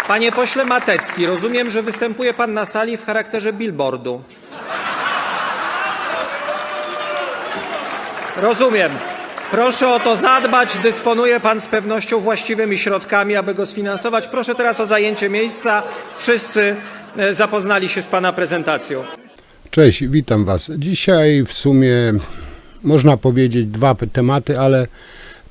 Panie pośle Matecki, rozumiem, że występuje pan na sali w charakterze billboardu. Rozumiem. Proszę o to zadbać. Dysponuje pan z pewnością właściwymi środkami, aby go sfinansować. Proszę teraz o zajęcie miejsca. Wszyscy zapoznali się z pana prezentacją. Cześć, witam was. Dzisiaj w sumie można powiedzieć dwa tematy, ale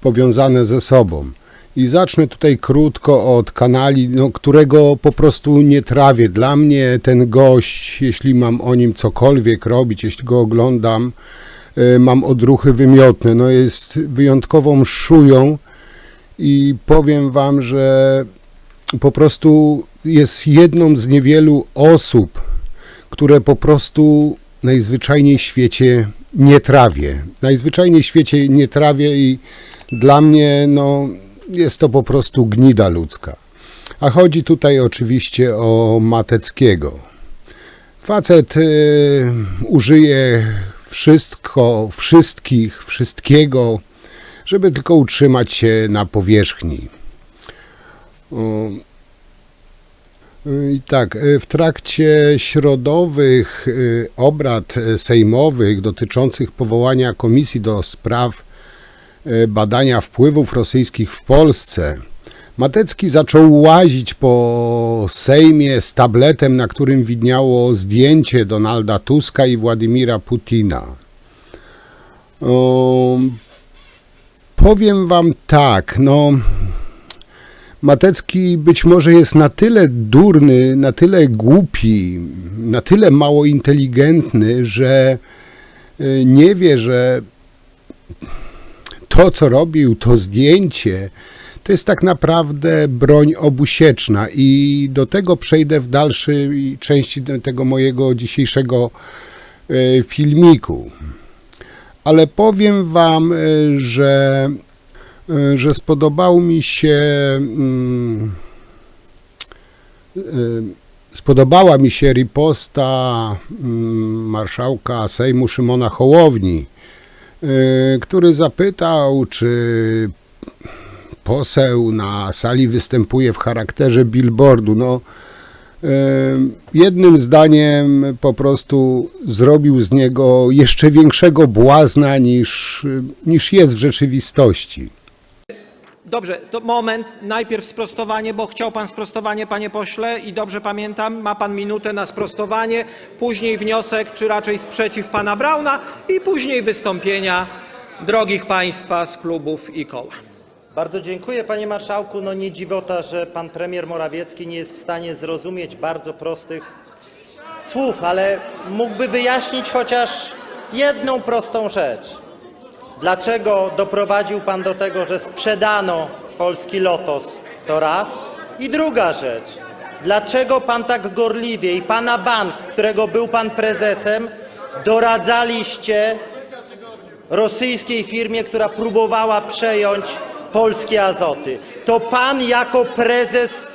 powiązane ze sobą. I zacznę tutaj krótko od kanali, którego po prostu nie trawię. Dla mnie ten gość, jeśli mam o nim cokolwiek robić, jeśli go oglądam, mam odruchy wymiotne. Jest wyjątkową szują i powiem wam, że po prostu jest jedną z niewielu osób, które po prostu najzwyczajniej w świecie nie trawię. Najzwyczajniej w świecie nie trawię i dla mnie jest to po prostu gnida ludzka. A chodzi tutaj oczywiście o Mateckiego. Facet użyje wszystkiego, żeby tylko utrzymać się na powierzchni. I tak, w trakcie środowych obrad sejmowych dotyczących powołania komisji do spraw badania wpływów rosyjskich w Polsce, Matecki zaczął łazić po Sejmie z tabletem, na którym widniało zdjęcie Donalda Tuska i Władimira Putina. Powiem wam tak, Matecki być może jest na tyle durny, na tyle głupi, na tyle mało inteligentny, że nie wie, że to, co robił, to zdjęcie, to jest tak naprawdę broń obusieczna i do tego przejdę w dalszej części tego mojego dzisiejszego filmiku. Ale powiem wam, że spodobała mi się riposta marszałka Sejmu Szymona Hołowni, który zapytał, czy poseł na sali występuje w charakterze billboardu. Jednym zdaniem po prostu zrobił z niego jeszcze większego błazna niż jest w rzeczywistości. Dobrze, to moment. Najpierw sprostowanie, bo chciał pan sprostowanie, panie pośle, i dobrze pamiętam, ma pan minutę na sprostowanie, później wniosek, czy raczej sprzeciw pana Brauna i później wystąpienia drogich państwa z klubów i koła. Bardzo dziękuję, panie marszałku. Nie dziwota, że pan premier Morawiecki nie jest w stanie zrozumieć bardzo prostych słów, ale mógłby wyjaśnić chociaż jedną prostą rzecz. Dlaczego doprowadził pan do tego, że sprzedano polski Lotos? To raz. I druga rzecz. Dlaczego pan tak gorliwie i pana bank, którego był pan prezesem, doradzaliście rosyjskiej firmie, która próbowała przejąć Polskie Azoty? To pan jako prezes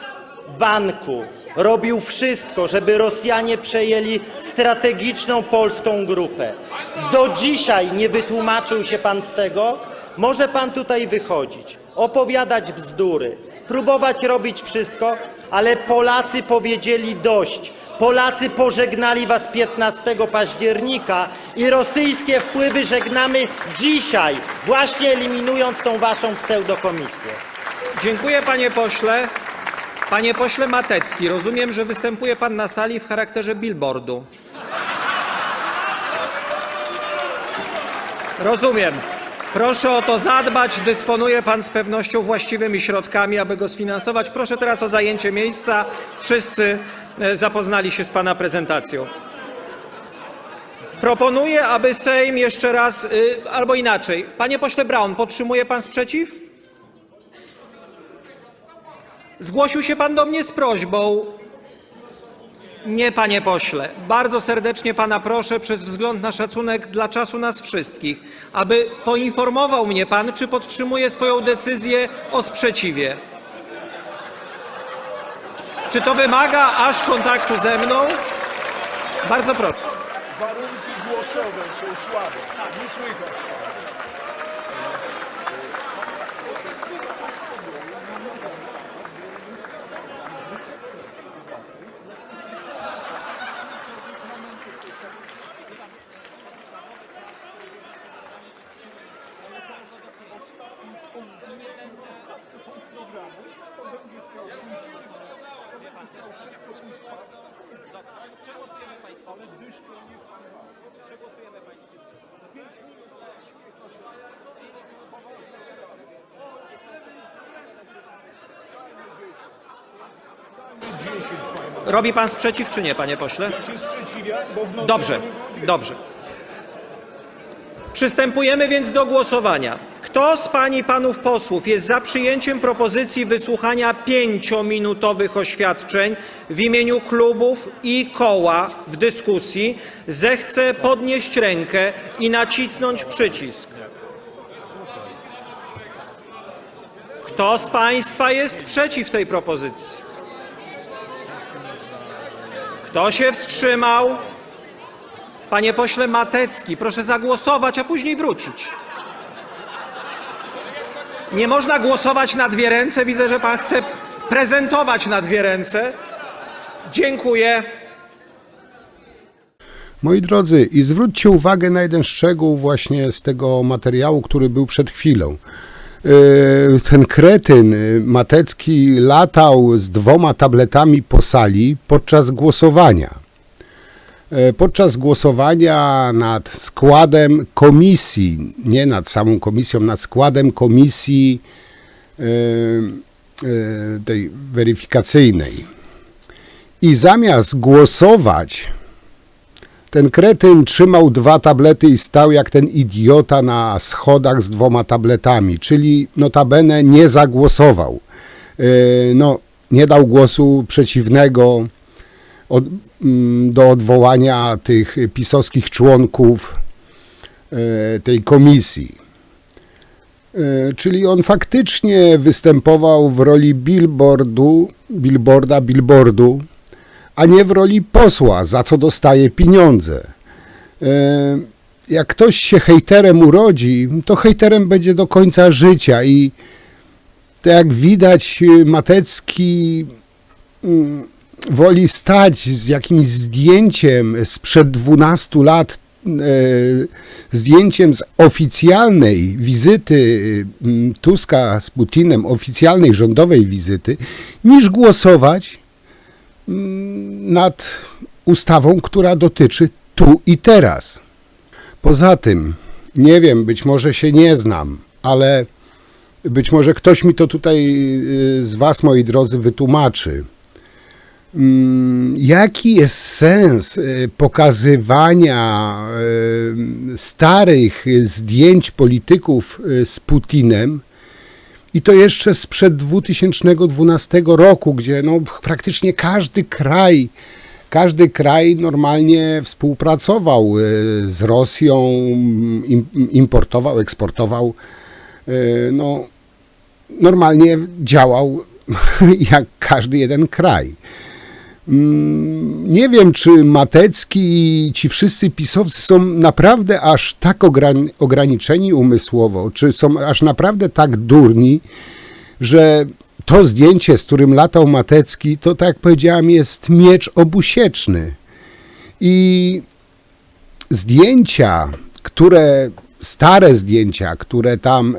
banku robił wszystko, żeby Rosjanie przejęli strategiczną polską grupę. Do dzisiaj nie wytłumaczył się pan z tego. Może pan tutaj wychodzić, opowiadać bzdury, próbować robić wszystko, ale Polacy powiedzieli dość. Polacy pożegnali was 15 października i rosyjskie wpływy żegnamy dzisiaj, właśnie eliminując tą waszą pseudokomisję. Dziękuję, panie pośle. Panie pośle Matecki, rozumiem, że występuje pan na sali w charakterze billboardu. Rozumiem. Proszę o to zadbać. Dysponuje pan z pewnością właściwymi środkami, aby go sfinansować. Proszę teraz o zajęcie miejsca. Wszyscy zapoznali się z pana prezentacją. Proponuję, aby Sejm jeszcze raz, albo inaczej. Panie pośle Braun, podtrzymuje pan sprzeciw? Zgłosił się pan do mnie z prośbą. Nie, panie pośle. Bardzo serdecznie pana proszę, przez wzgląd na szacunek dla czasu nas wszystkich, aby poinformował mnie pan, czy podtrzymuje swoją decyzję o sprzeciwie. Czy to wymaga aż kontaktu ze mną? Bardzo proszę. Warunki głosowe są słabe. Nie słychać. Robi pan sprzeciw czy nie, panie pośle? Ja się sprzeciwiam, bo w nocy... Dobrze, dobrze. Przystępujemy więc do głosowania. Kto z pań i panów posłów jest za przyjęciem propozycji wysłuchania 5-minutowych oświadczeń w imieniu klubów i koła w dyskusji, zechce podnieść rękę i nacisnąć przycisk. Kto z państwa jest przeciw tej propozycji? Kto się wstrzymał? Panie pośle Matecki, proszę zagłosować, a później wrócić. Nie można głosować na dwie ręce. Widzę, że pan chce prezentować na dwie ręce. Dziękuję. Moi drodzy, i zwróćcie uwagę na jeden szczegół właśnie z tego materiału, który był przed chwilą. Ten kretyn Matecki latał z 2 tabletami po sali podczas głosowania. Podczas głosowania nad składem komisji, nie nad samą komisją, nad składem komisji tej weryfikacyjnej. I zamiast głosować, ten kretyn trzymał 2 tablety i stał jak ten idiota na schodach z 2 tabletami, czyli notabene nie zagłosował. Nie dał głosu przeciwnego do odwołania tych pisowskich członków tej komisji. Czyli on faktycznie występował w roli billboardu, a nie w roli posła, za co dostaje pieniądze. Jak ktoś się hejterem urodzi, to hejterem będzie do końca życia i tak jak widać, Matecki woli stać z jakimś zdjęciem sprzed 12 lat, zdjęciem z oficjalnej wizyty Tuska z Putinem, oficjalnej rządowej wizyty, niż głosować nad ustawą, która dotyczy tu i teraz. Poza tym, nie wiem, być może się nie znam, ale być może ktoś mi to tutaj z was, moi drodzy, wytłumaczy. Jaki jest sens pokazywania starych zdjęć polityków z Putinem i to jeszcze sprzed 2012 roku, gdzie praktycznie każdy kraj normalnie współpracował z Rosją, importował, eksportował, normalnie działał jak każdy jeden kraj. Nie wiem, czy Matecki i ci wszyscy pisowcy są naprawdę aż tak ograniczeni umysłowo, czy są aż naprawdę tak durni, że to zdjęcie, z którym latał Matecki, to tak jak powiedziałem, jest miecz obusieczny. I zdjęcia, stare zdjęcia, które tam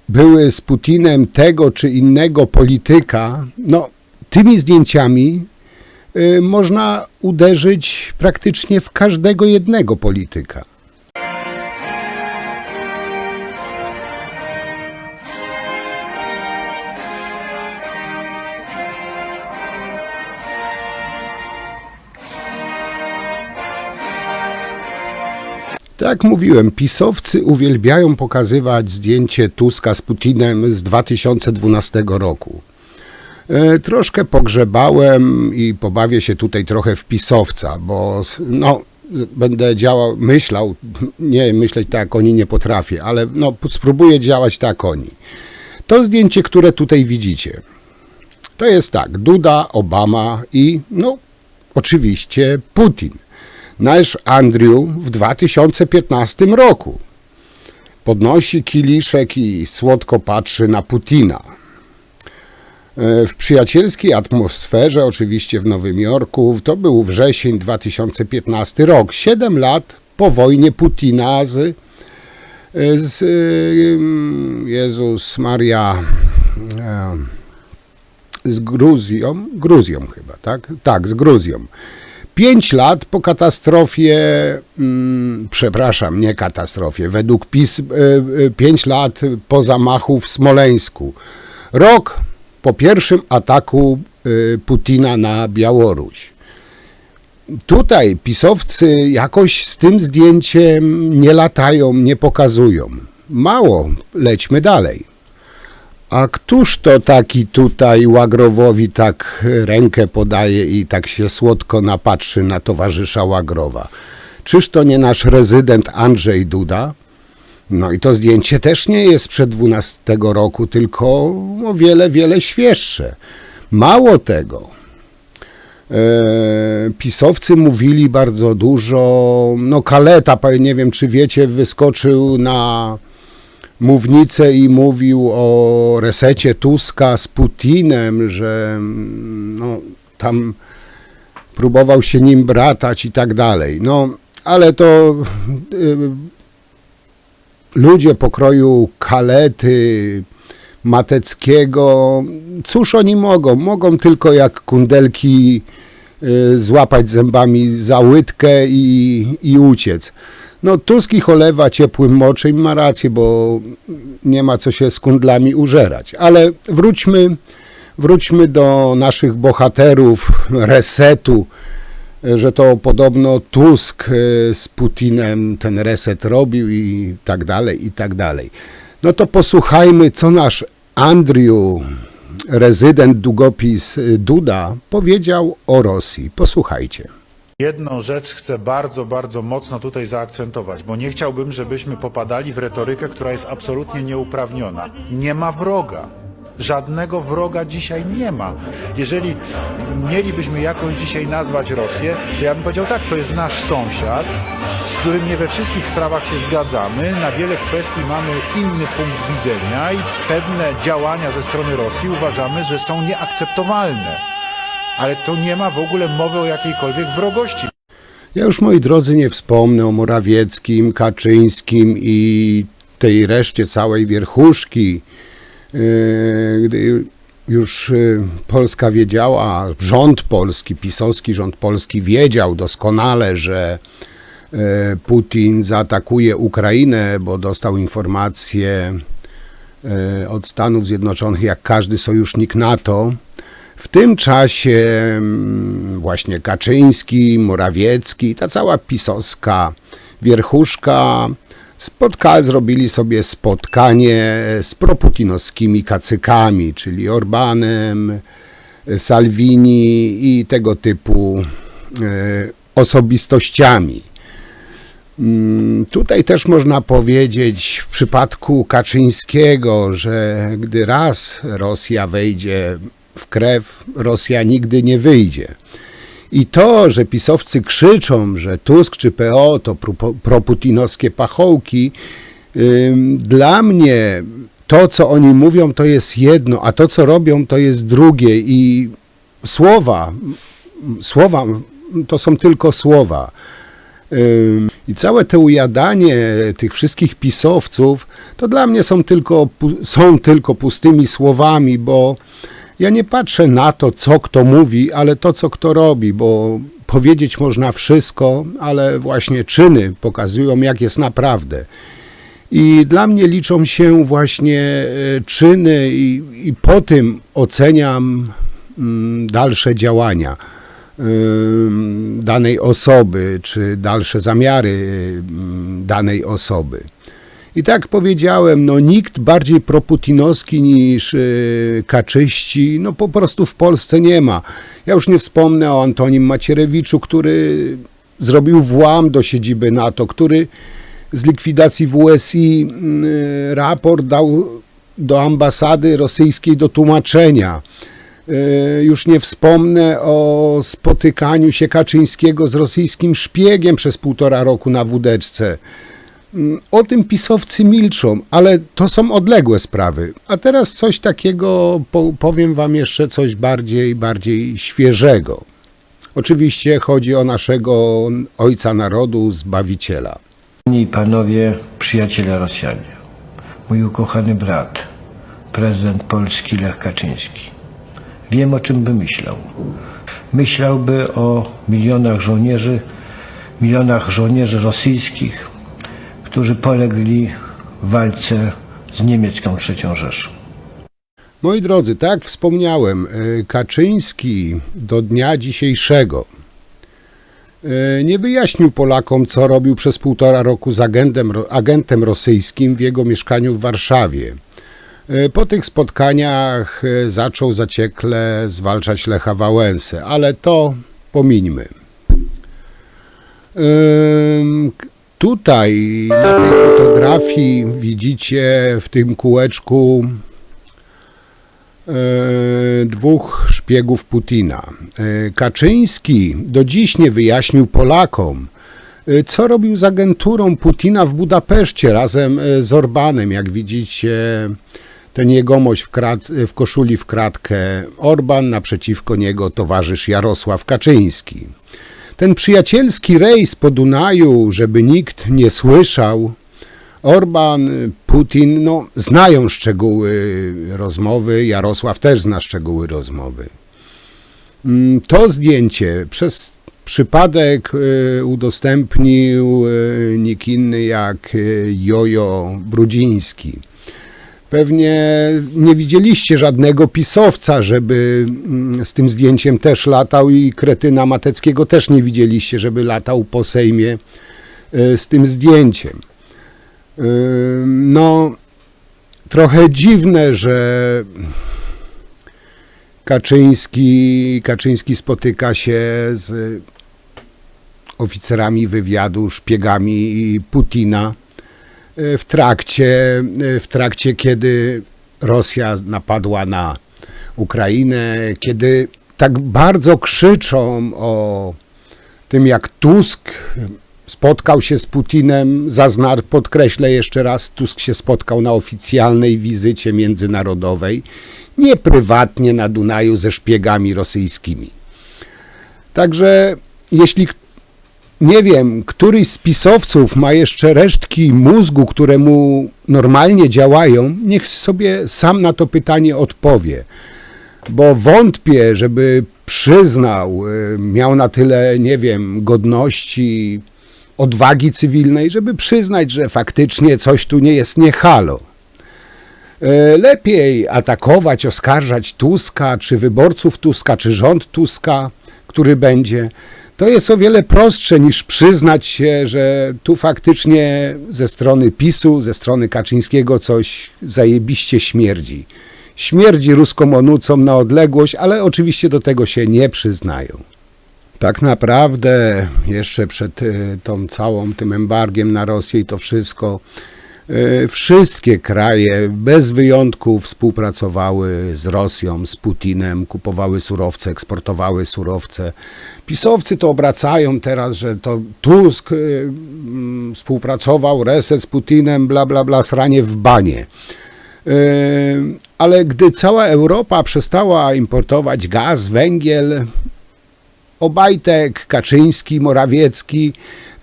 były z Putinem tego czy innego polityka, tymi zdjęciami można uderzyć praktycznie w każdego jednego polityka. Tak jak mówiłem, pisowcy uwielbiają pokazywać zdjęcie Tuska z Putinem z 2012 roku. Troszkę pogrzebałem i pobawię się tutaj trochę w pisowca, bo będę myśleć tak jak oni nie potrafię, ale spróbuję działać tak jak oni. To zdjęcie, które tutaj widzicie, to jest tak, Duda, Obama i oczywiście Putin. Nasz Andrew w 2015 roku podnosi kieliszek i słodko patrzy na Putina. W przyjacielskiej atmosferze, oczywiście w Nowym Jorku, to był wrzesień 2015 rok, 7 lat po wojnie Putina z Jezus Maria, z Gruzją chyba, tak? Tak, z Gruzją. 5 lat po katastrofie, nie katastrofie, według PiS 5 lat po zamachu w Smoleńsku. Rok po pierwszym ataku Putina na Białoruś. Tutaj pisowcy jakoś z tym zdjęciem nie latają, nie pokazują. Mało, lećmy dalej. A któż to taki tutaj Łagrowowi tak rękę podaje i tak się słodko napatrzy na towarzysza Łagrowa? Czyż to nie nasz rezydent Andrzej Duda? No i to zdjęcie też nie jest sprzed 12 roku, tylko o wiele, wiele świeższe. Mało tego. Pisowcy mówili bardzo dużo, no Kaleta, nie wiem czy wiecie, wyskoczył na mównicę i mówił o resecie Tuska z Putinem, że no, tam próbował się nim bratać i tak dalej. No, ale to ludzie pokroju Kalety, Mateckiego, cóż oni mogą? Mogą tylko jak kundelki złapać zębami za łydkę i uciec. No Tusk ich olewa ciepłym moczem i ma rację, bo nie ma co się z kundlami użerać. Ale wróćmy do naszych bohaterów resetu, że to podobno Tusk z Putinem ten reset robił i tak dalej, i tak dalej. No to posłuchajmy, co nasz Andriu, rezydent długopis Duda, powiedział o Rosji. Posłuchajcie. Jedną rzecz chcę bardzo, bardzo mocno tutaj zaakcentować, bo nie chciałbym, żebyśmy popadali w retorykę, która jest absolutnie nieuprawniona. Nie ma wroga. Żadnego wroga dzisiaj nie ma. Jeżeli mielibyśmy jakoś dzisiaj nazwać Rosję, to ja bym powiedział tak, to jest nasz sąsiad, z którym nie we wszystkich sprawach się zgadzamy, na wiele kwestii mamy inny punkt widzenia i pewne działania ze strony Rosji uważamy, że są nieakceptowalne. Ale to nie ma w ogóle mowy o jakiejkolwiek wrogości. Ja już, moi drodzy, nie wspomnę o Morawieckim, Kaczyńskim i tej reszcie całej wierchuszki, gdy już Polska wiedziała, rząd polski, pisowski rząd polski wiedział doskonale, że Putin zaatakuje Ukrainę, bo dostał informację od Stanów Zjednoczonych, jak każdy sojusznik NATO. W tym czasie właśnie Kaczyński, Morawiecki, ta cała pisowska wierchuszka zrobili sobie spotkanie z proputinowskimi kacykami, czyli Orbanem, Salvini i tego typu osobistościami. Tutaj też można powiedzieć w przypadku Kaczyńskiego, że gdy raz Rosja wejdzie w krew, Rosja nigdy nie wyjdzie. I to, że pisowcy krzyczą, że Tusk czy PO to proputinowskie pachołki, dla mnie to, co oni mówią, to jest jedno, a to, co robią, to jest drugie. I słowa to są tylko słowa. I całe to ujadanie tych wszystkich pisowców, to dla mnie są tylko pustymi słowami, bo ja nie patrzę na to, co kto mówi, ale to, co kto robi, bo powiedzieć można wszystko, ale właśnie czyny pokazują, jak jest naprawdę. I dla mnie liczą się właśnie czyny i po tym oceniam dalsze działania danej osoby, czy dalsze zamiary danej osoby. I tak powiedziałem, no nikt bardziej proputinowski niż kaczyści, no po prostu w Polsce nie ma. Ja już nie wspomnę o Antonim Macierewiczu, który zrobił włam do siedziby NATO, który z likwidacji WSI raport dał do ambasady rosyjskiej do tłumaczenia. Już nie wspomnę o spotykaniu się Kaczyńskiego z rosyjskim szpiegiem przez 1,5 roku na Wódeczce. O tym pisowcy milczą, ale to są odległe sprawy. A teraz coś takiego, powiem wam jeszcze coś bardziej świeżego. Oczywiście chodzi o naszego ojca narodu, Zbawiciela. Panie i panowie, przyjaciele Rosjanie, mój ukochany brat, prezydent Polski Lech Kaczyński. Wiem, o czym by myślał. Myślałby o milionach żołnierzy rosyjskich, którzy polegli w walce z niemiecką III Rzeszą. Moi drodzy, tak jak wspomniałem, Kaczyński do dnia dzisiejszego nie wyjaśnił Polakom, co robił przez 1,5 roku z agentem rosyjskim w jego mieszkaniu w Warszawie. Po tych spotkaniach zaczął zaciekle zwalczać Lecha Wałęsę, ale to pomińmy. Tutaj na tej fotografii widzicie w tym kółeczku dwóch szpiegów Putina. Kaczyński do dziś nie wyjaśnił Polakom, co robił z agenturą Putina w Budapeszcie razem z Orbanem. Jak widzicie, ten jegomość w koszuli w kratkę Orban, naprzeciwko niego towarzysz Jarosław Kaczyński. Ten przyjacielski rejs po Dunaju, żeby nikt nie słyszał, Orban, Putin, no, znają szczegóły rozmowy, Jarosław też zna szczegóły rozmowy. To zdjęcie przez przypadek udostępnił nikt inny jak Jojo Brudziński. Pewnie nie widzieliście żadnego pisowca, żeby z tym zdjęciem też latał, i kretyna Mateckiego też nie widzieliście, żeby latał po Sejmie z tym zdjęciem. No, trochę dziwne, że Kaczyński spotyka się z oficerami wywiadu, szpiegami Putina w trakcie, kiedy Rosja napadła na Ukrainę, kiedy tak bardzo krzyczą o tym, jak Tusk spotkał się z Putinem, podkreślę jeszcze raz, Tusk się spotkał na oficjalnej wizycie międzynarodowej, nie prywatnie na Dunaju ze szpiegami rosyjskimi. Także jeśli, nie wiem, któryś z pisowców ma jeszcze resztki mózgu, które mu normalnie działają, niech sobie sam na to pytanie odpowie. Bo wątpię, żeby przyznał, miał na tyle, nie wiem, godności, odwagi cywilnej, żeby przyznać, że faktycznie coś tu nie jest nie halo. Lepiej atakować, oskarżać Tuska, czy wyborców Tuska, czy rząd Tuska, który będzie. To jest o wiele prostsze niż przyznać się, że tu faktycznie ze strony PiS-u, ze strony Kaczyńskiego coś zajebiście śmierdzi. Śmierdzi ruską onucą na odległość, ale oczywiście do tego się nie przyznają. Tak naprawdę jeszcze przed tym embargiem na Rosję i to wszystko, wszystkie kraje bez wyjątku współpracowały z Rosją, z Putinem, kupowały surowce, eksportowały surowce. Pisowcy to obracają teraz, że to Tusk współpracował, reset z Putinem, bla bla bla, sranie w banie. Ale gdy cała Europa przestała importować gaz, węgiel, Obajtek, Kaczyński, Morawiecki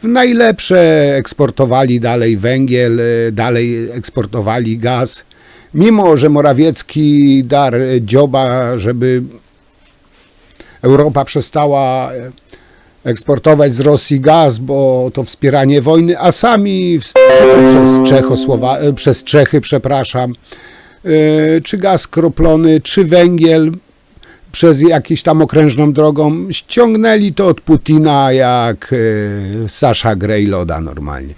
w najlepsze eksportowali dalej węgiel, dalej eksportowali gaz. Mimo że Morawiecki darł dzioba, żeby Europa przestała eksportować z Rosji gaz, bo to wspieranie wojny, a sami przez Czechy, czy gaz skroplony, czy węgiel przez jakąś tam okrężną drogą ściągnęli to od Putina jak Sasha Grey loda normalnie.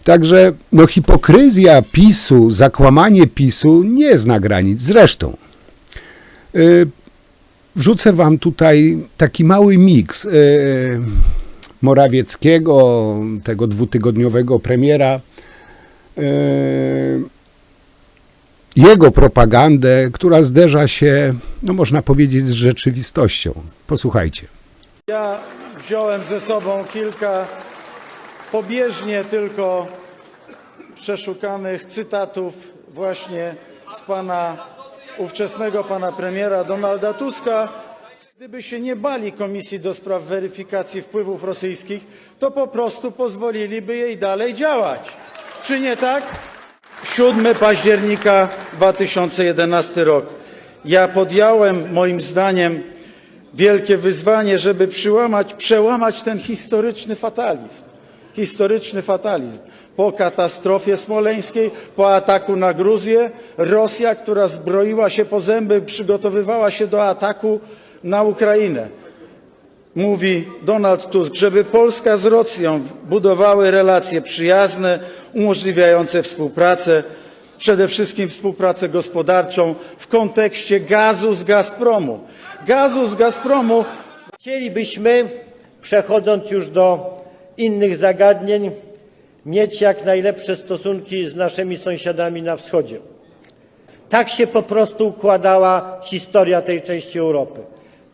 Także no, hipokryzja PiS-u, zakłamanie PiS-u nie zna granic. Zresztą wrzucę wam tutaj taki mały miks Morawieckiego, tego dwutygodniowego premiera, jego propagandę, która zderza się, no można powiedzieć, z rzeczywistością. Posłuchajcie. Ja wziąłem ze sobą kilka pobieżnie tylko przeszukanych cytatów właśnie z ówczesnego pana premiera Donalda Tuska. Gdyby się nie bali Komisji do Spraw Weryfikacji Wpływów Rosyjskich, to po prostu pozwoliliby jej dalej działać. Czy nie tak? 7 października 2011 rok. Ja podjąłem, moim zdaniem, wielkie wyzwanie, żeby przełamać ten historyczny fatalizm. po katastrofie smoleńskiej, po ataku na Gruzję. Rosja, która zbroiła się po zęby, przygotowywała się do ataku na Ukrainę. Mówi Donald Tusk, żeby Polska z Rosją budowały relacje przyjazne, umożliwiające współpracę, przede wszystkim współpracę gospodarczą w kontekście gazu z Gazpromu. Gazu z Gazpromu. Chcielibyśmy, przechodząc już do innych zagadnień, mieć jak najlepsze stosunki z naszymi sąsiadami na wschodzie. Tak się po prostu układała historia tej części Europy.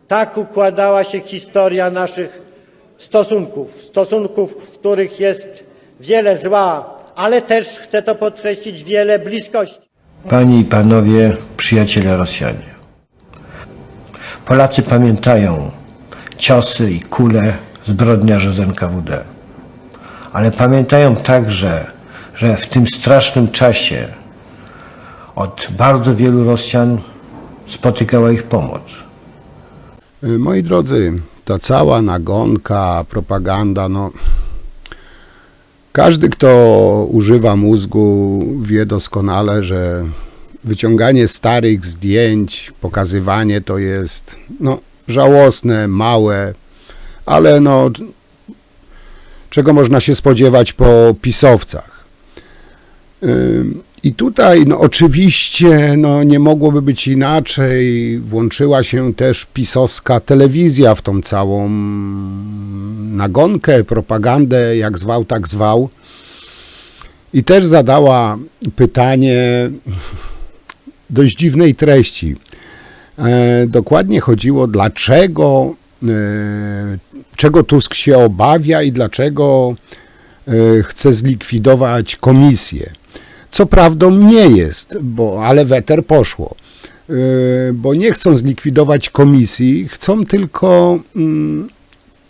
Tak układała się historia naszych stosunków, w których jest wiele zła, ale też, chcę to podkreślić, wiele bliskości. Panie i panowie, przyjaciele Rosjanie. Polacy pamiętają ciosy i kule zbrodniarzy z NKWD. Ale pamiętają także, że w tym strasznym czasie od bardzo wielu Rosjan spotykała ich pomoc. Moi drodzy, ta cała nagonka, propaganda, no każdy, kto używa mózgu, wie doskonale, że wyciąganie starych zdjęć, pokazywanie to jest żałosne, małe, ale czego można się spodziewać po pisowcach. I tutaj oczywiście nie mogłoby być inaczej, włączyła się też pisowska telewizja w tą całą nagonkę, propagandę, jak zwał, tak zwał. I też zadała pytanie dość dziwnej treści. Dokładnie chodziło, czego Tusk się obawia i dlaczego chce zlikwidować komisję. Co prawdą nie jest, ale weter poszło, bo nie chcą zlikwidować komisji, chcą tylko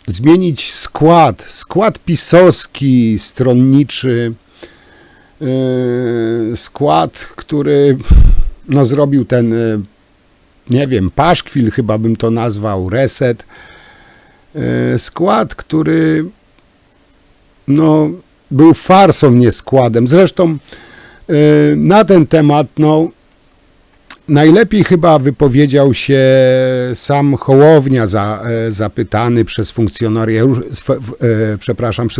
zmienić skład pisowski, stronniczy, skład, który zrobił ten, nie wiem, paszkwil, chyba bym to nazwał, reset, skład, który był farsą, nie składem. Zresztą na ten temat najlepiej chyba wypowiedział się sam Hołownia, zapytany przez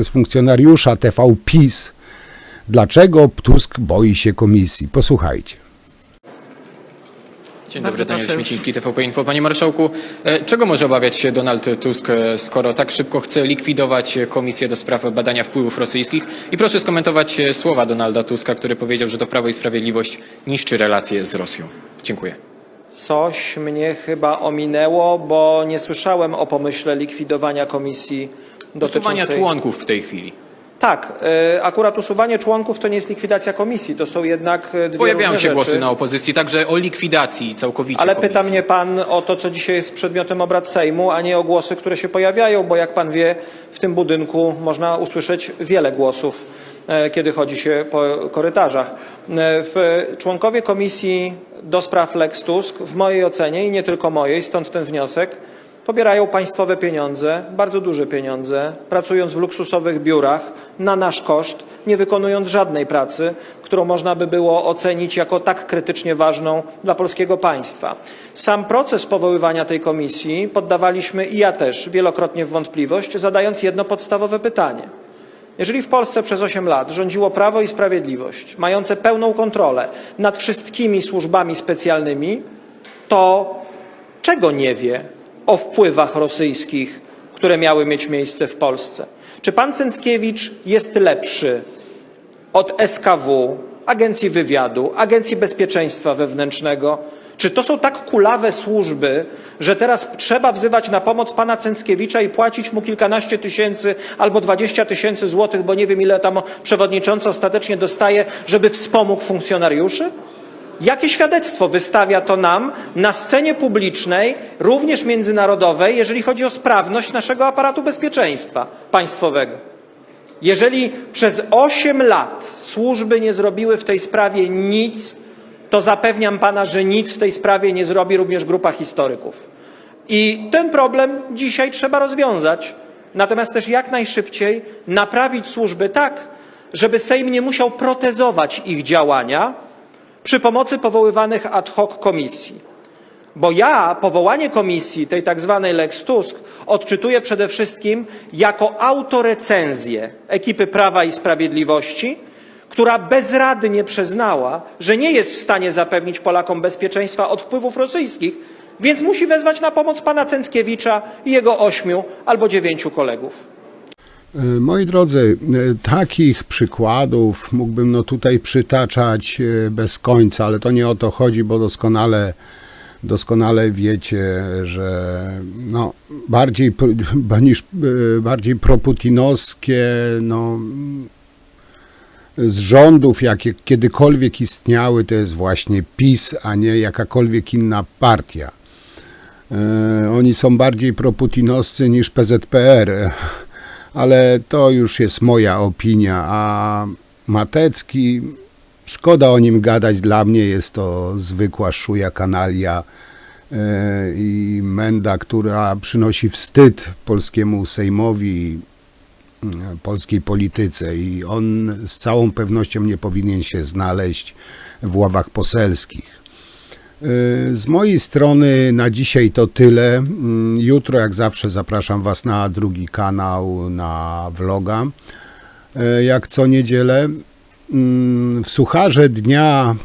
funkcjonariusza TV PiS, dlaczego Tusk boi się komisji. Posłuchajcie. Dzień dobry, Daniel Śmieciński, TVP Info. Panie Marszałku, czego może obawiać się Donald Tusk, skoro tak szybko chce likwidować Komisję do spraw badania wpływów rosyjskich? I proszę skomentować słowa Donalda Tuska, który powiedział, że to Prawo i Sprawiedliwość niszczy relacje z Rosją. Dziękuję. Coś mnie chyba ominęło, bo nie słyszałem o pomyśle likwidowania komisji Usuwania dotyczącej... członków w tej chwili. Tak, akurat usuwanie członków to nie jest likwidacja komisji, to są jednak dwie Pojawiają różne się rzeczy. głosy na opozycji, także o likwidacji całkowicie Ale komisji. pyta mnie pan o to, co dzisiaj jest przedmiotem obrad Sejmu, a nie o głosy, które się pojawiają, bo jak pan wie, w tym budynku można usłyszeć wiele głosów, kiedy chodzi się po korytarzach. Członkowie Komisji do spraw Lex Tusk, w mojej ocenie i nie tylko mojej, stąd ten wniosek, pobierają państwowe pieniądze, bardzo duże pieniądze, pracując w luksusowych biurach na nasz koszt, nie wykonując żadnej pracy, którą można by było ocenić jako tak krytycznie ważną dla polskiego państwa. Sam proces powoływania tej komisji poddawaliśmy i ja też wielokrotnie w wątpliwość, zadając jedno podstawowe pytanie. Jeżeli w Polsce przez 8 lat rządziło Prawo i Sprawiedliwość, mające pełną kontrolę nad wszystkimi służbami specjalnymi, to czego nie wie o wpływach rosyjskich, które miały mieć miejsce w Polsce? Czy pan Cęckiewicz jest lepszy od SKW, Agencji Wywiadu, Agencji Bezpieczeństwa Wewnętrznego? Czy to są tak kulawe służby, że teraz trzeba wzywać na pomoc pana Cęckiewicza i płacić mu kilkanaście tysięcy albo 20 000 złotych, bo nie wiem, ile tam przewodniczący ostatecznie dostaje, żeby wspomógł funkcjonariuszy? Jakie świadectwo wystawia to nam na scenie publicznej, również międzynarodowej, jeżeli chodzi o sprawność naszego aparatu bezpieczeństwa państwowego? Jeżeli przez 8 lat służby nie zrobiły w tej sprawie nic, to zapewniam pana, że nic w tej sprawie nie zrobi również grupa historyków. I ten problem dzisiaj trzeba rozwiązać, natomiast też jak najszybciej naprawić służby tak, żeby Sejm nie musiał protezować ich działania przy pomocy powoływanych ad hoc komisji. Bo ja powołanie komisji, tej tak zwanej Lex Tusk, odczytuję przede wszystkim jako autorecenzję ekipy Prawa i Sprawiedliwości, która bezradnie przyznała, że nie jest w stanie zapewnić Polakom bezpieczeństwa od wpływów rosyjskich, więc musi wezwać na pomoc pana Cęckiewicza i jego 8 albo 9 kolegów. Moi drodzy, takich przykładów mógłbym tutaj przytaczać bez końca, ale to nie o to chodzi, bo doskonale wiecie, że bardziej proputinowskie z rządów, jakie kiedykolwiek istniały, to jest właśnie PiS, a nie jakakolwiek inna partia. Oni są bardziej proputinowscy niż PZPR, ale to już jest moja opinia, a Matecki, szkoda o nim gadać, dla mnie jest to zwykła szuja kanalia i menda, która przynosi wstyd polskiemu Sejmowi, polskiej polityce i on z całą pewnością nie powinien się znaleźć w ławach poselskich. Z mojej strony na dzisiaj to tyle. Jutro jak zawsze zapraszam Was na drugi kanał, na vloga, jak co niedzielę. W Sucharze Dnia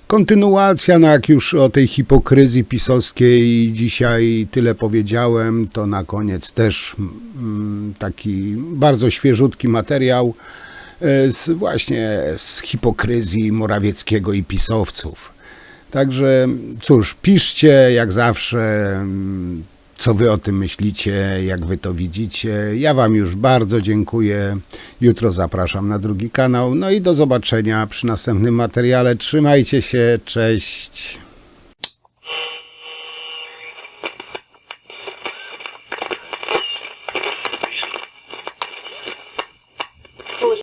kontynuacja, jak już o tej hipokryzji pisowskiej dzisiaj tyle powiedziałem, to na koniec też taki bardzo świeżutki materiał właśnie z hipokryzji Morawieckiego i pisowców. Także cóż, piszcie jak zawsze, co wy o tym myślicie, jak wy to widzicie. Ja wam już bardzo dziękuję. Jutro zapraszam na drugi kanał. No i do zobaczenia przy następnym materiale. Trzymajcie się, cześć.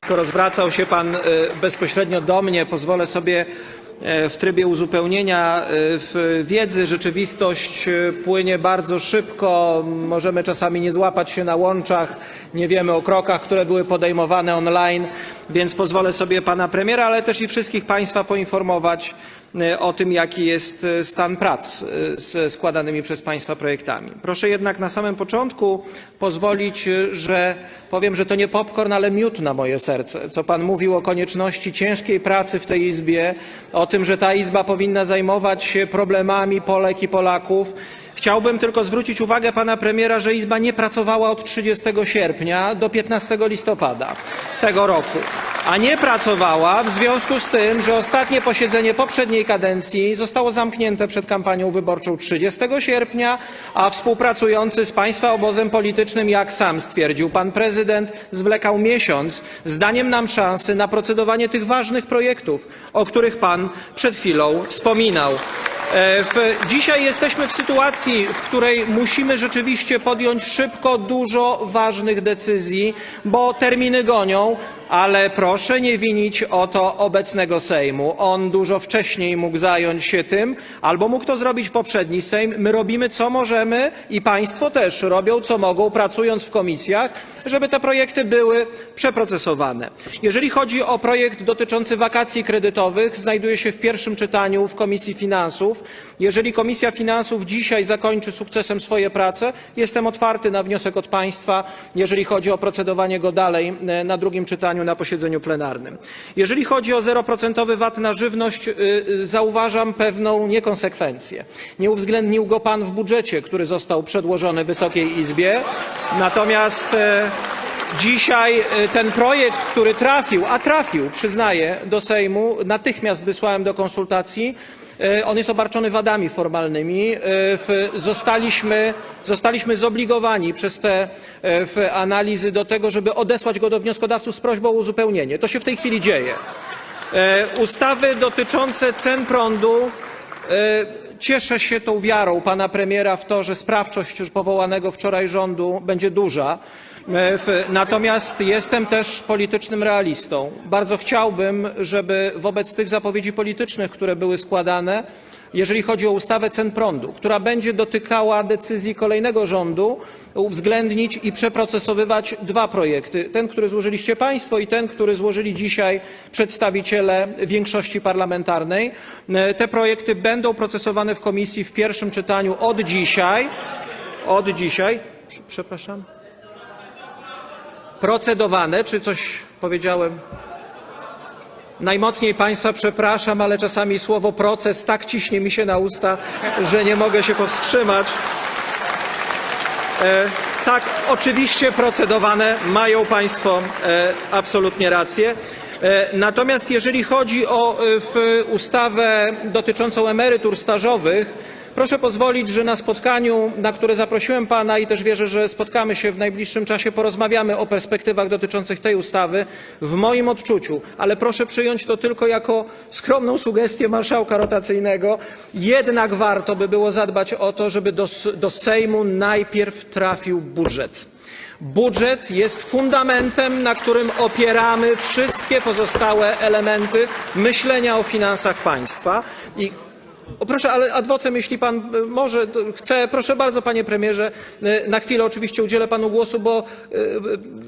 Skoro zwracał się pan bezpośrednio do mnie, pozwolę sobie w trybie uzupełnienia wiedzy. Rzeczywistość płynie bardzo szybko, możemy czasami nie złapać się na łączach, nie wiemy o krokach, które były podejmowane online, więc pozwolę sobie pana premiera, ale też i wszystkich państwa poinformować o tym, jaki jest stan prac z składanymi przez państwa projektami. Proszę jednak na samym początku pozwolić, że powiem, że to nie popcorn, ale miód na moje serce. Co pan mówił o konieczności ciężkiej pracy w tej Izbie, o tym, że ta Izba powinna zajmować się problemami Polek i Polaków. Chciałbym tylko zwrócić uwagę pana premiera, że Izba nie pracowała od 30 sierpnia do 15 listopada tego roku. A nie pracowała w związku z tym, że ostatnie posiedzenie poprzedniej kadencji zostało zamknięte przed kampanią wyborczą 30 sierpnia, a współpracujący z państwa obozem politycznym, jak sam stwierdził pan prezydent, zwlekał miesiąc z daniem nam szansy na procedowanie tych ważnych projektów, o których pan przed chwilą wspominał. Dzisiaj jesteśmy w sytuacji, w której musimy rzeczywiście podjąć szybko dużo ważnych decyzji, bo terminy gonią, ale proszę nie winić o to obecnego Sejmu. On dużo wcześniej mógł zająć się tym, albo mógł to zrobić poprzedni Sejm. My robimy co możemy i państwo też robią co mogą, pracując w komisjach, żeby te projekty były przeprocesowane. Jeżeli chodzi o projekt dotyczący wakacji kredytowych, znajduje się w pierwszym czytaniu w Komisji Finansów. Jeżeli Komisja Finansów dzisiaj zakończy sukcesem swoje prace, jestem otwarty na wniosek od państwa, jeżeli chodzi o procedowanie go dalej na drugim czytaniu na posiedzeniu plenarnym. Jeżeli chodzi o 0% VAT na żywność, zauważam pewną niekonsekwencję. Nie uwzględnił go pan w budżecie, który został przedłożony Wysokiej Izbie. Natomiast dzisiaj ten projekt, który trafił, przyznaję, do Sejmu, natychmiast wysłałem do konsultacji. On jest obarczony wadami formalnymi. Zostaliśmy zobligowani przez te analizy do tego, żeby odesłać go do wnioskodawców z prośbą o uzupełnienie. To się w tej chwili dzieje. Ustawy dotyczące cen prądu. Cieszę się tą wiarą pana premiera w to, że sprawczość już powołanego wczoraj rządu będzie duża. Natomiast jestem też politycznym realistą. Bardzo chciałbym, żeby wobec tych zapowiedzi politycznych, które były składane, jeżeli chodzi o ustawę cen prądu, która będzie dotykała decyzji kolejnego rządu, uwzględnić i przeprocesowywać dwa projekty. Ten, który złożyliście Państwo i ten, który złożyli dzisiaj przedstawiciele większości parlamentarnej. Te projekty będą procesowane w komisji w pierwszym czytaniu od dzisiaj, przepraszam, procedowane, czy coś powiedziałem? Najmocniej Państwa przepraszam, ale czasami słowo proces tak ciśnie mi się na usta, że nie mogę się powstrzymać. Tak, oczywiście procedowane, mają Państwo absolutnie rację. Natomiast jeżeli chodzi o ustawę dotyczącą emerytur stażowych, proszę pozwolić, że na spotkaniu, na które zaprosiłem Pana i też wierzę, że spotkamy się w najbliższym czasie, porozmawiamy o perspektywach dotyczących tej ustawy. W moim odczuciu, ale proszę przyjąć to tylko jako skromną sugestię marszałka rotacyjnego, jednak warto by było zadbać o to, żeby do Sejmu najpierw trafił budżet. Budżet jest fundamentem, na którym opieramy wszystkie pozostałe elementy myślenia o finansach państwa. Proszę, ale ad vocem, jeśli Pan może, chce, proszę bardzo, Panie Premierze, na chwilę oczywiście udzielę Panu głosu,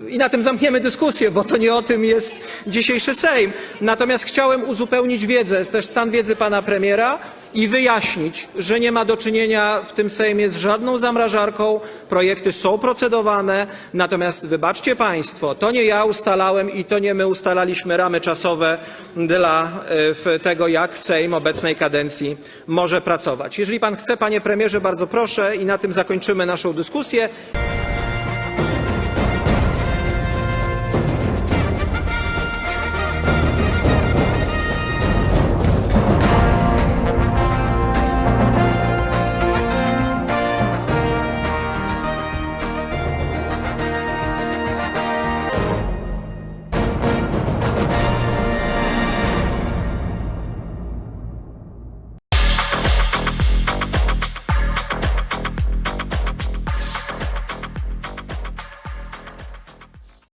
i na tym zamkniemy dyskusję, bo to nie o tym jest dzisiejszy Sejm. Natomiast chciałem uzupełnić wiedzę, też stan wiedzy Pana Premiera i wyjaśnić, że nie ma do czynienia w tym Sejmie z żadną zamrażarką. Projekty są procedowane, natomiast wybaczcie Państwo, to nie ja ustalałem i to nie my ustalaliśmy ramy czasowe dla tego, jak Sejm obecnej kadencji może pracować. Jeżeli Pan chce, Panie Premierze, bardzo proszę i na tym zakończymy naszą dyskusję.